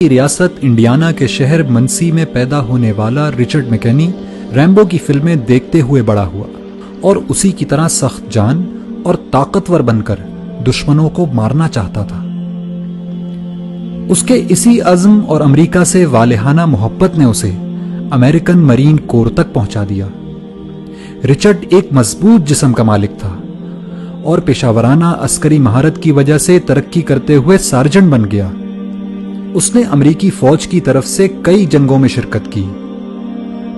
کی ریاست انڈیانا کے شہر منسی میں پیدا ہونے والا رچرڈ میکنی ریمبو کی فلمیں دیکھتے ہوئے بڑا ہوا اور اسی کی طرح سخت جان اور طاقتور بن کر دشمنوں کو مارنا چاہتا تھا۔ اس کے اسی عزم اور امریکہ سے والہانہ محبت نے اسے امریکن مرین کور تک پہنچا دیا۔ رچرڈ ایک مضبوط جسم کا مالک تھا اور پیشہ ورانہ عسکری مہارت کی وجہ سے ترقی کرتے ہوئے سارجنٹ بن گیا۔ اس نے امریکی فوج کی طرف سے کئی جنگوں میں شرکت کی۔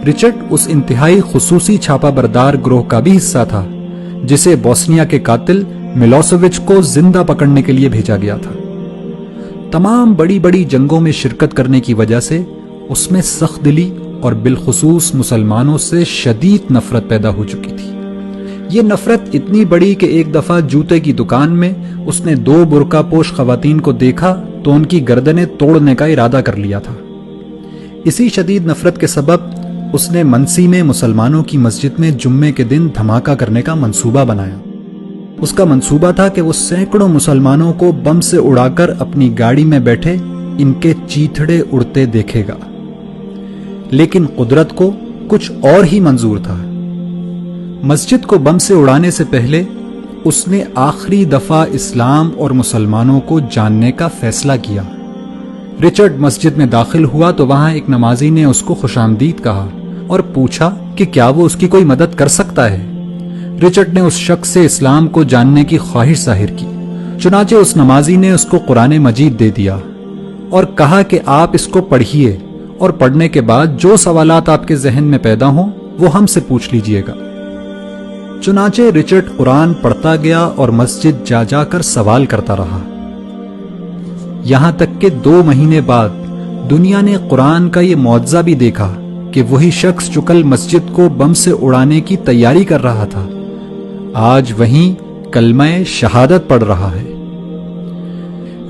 رچرڈ اس انتہائی خصوصی چھاپا بردار گروہ کا بھی حصہ تھا جسے بوسنیا کے قاتل ملوسیوچ کو زندہ پکڑنے کے لیے بھیجا گیا تھا۔ تمام بڑی بڑی جنگوں میں شرکت کرنے کی وجہ سے اس میں سخت دلی اور بالخصوص مسلمانوں سے شدید نفرت پیدا ہو چکی تھی۔ یہ نفرت اتنی بڑی کہ ایک دفعہ جوتے کی دکان میں اس نے 2 برقع پوش خواتین کو دیکھا تو ان کی گردنیں توڑنے کا ارادہ کر لیا تھا۔ اسی شدید نفرت کے سبب اس نے منسی میں مسلمانوں کی مسجد میں جمعے کے دن دھماکہ کرنے کا منصوبہ بنایا۔ اس کا منصوبہ تھا کہ وہ سینکڑوں مسلمانوں کو بم سے اڑا کر اپنی گاڑی میں بیٹھے ان کے چیتھڑے اڑتے دیکھے گا، لیکن قدرت کو کچھ اور ہی منظور تھا۔ مسجد کو بم سے اڑانے سے پہلے اس نے آخری دفعہ اسلام اور مسلمانوں کو جاننے کا فیصلہ کیا۔ رچرڈ مسجد میں داخل ہوا تو وہاں ایک نمازی نے اس کو خوش آمدید کہا اور پوچھا کہ کیا وہ اس کی کوئی مدد کر سکتا ہے۔ رچرڈ نے اس شخص سے اسلام کو جاننے کی خواہش ظاہر کی، چنانچہ اس نمازی نے اس کو قرآن مجید دے دیا اور کہا کہ آپ اس کو پڑھیے اور پڑھنے کے بعد جو سوالات آپ کے ذہن میں پیدا ہوں وہ ہم سے پوچھ لیجئے گا۔ چنانچہ رچرڈ قرآن پڑھتا گیا اور مسجد جا جا کر سوال کرتا رہا، یہاں تک کہ 2 مہینے بعد دنیا نے قرآن کا یہ معجزہ بھی دیکھا کہ وہی شخص جو کل مسجد کو بم سے اڑانے کی تیاری کر رہا تھا آج وہیں کلمہ شہادت پڑھ رہا ہے۔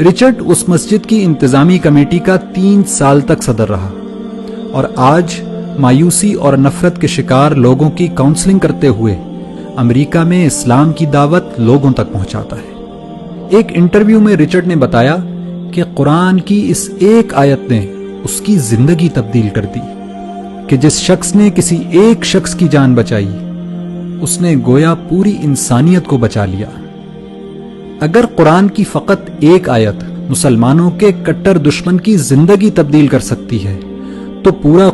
رچرڈ اس مسجد کی انتظامی کمیٹی کا 3 سال تک صدر رہا اور آج مایوسی اور نفرت کے شکار لوگوں کی کاؤنسلنگ کرتے ہوئے امریکہ میں اسلام کی دعوت لوگوں تک پہنچاتا ہے۔ ایک انٹرویو میں رچرڈ نے بتایا کہ قرآن کی اس ایک آیت نے اس کی زندگی تبدیل کر دی کہ جس شخص نے کسی ایک شخص کی جان بچائی اس نے گویا پوری انسانیت کو بچا لیا۔ اگر قرآن کی فقط ایک آیت مسلمانوں کے کٹر دشمن کی زندگی تبدیل کر سکتی ہے تو پورا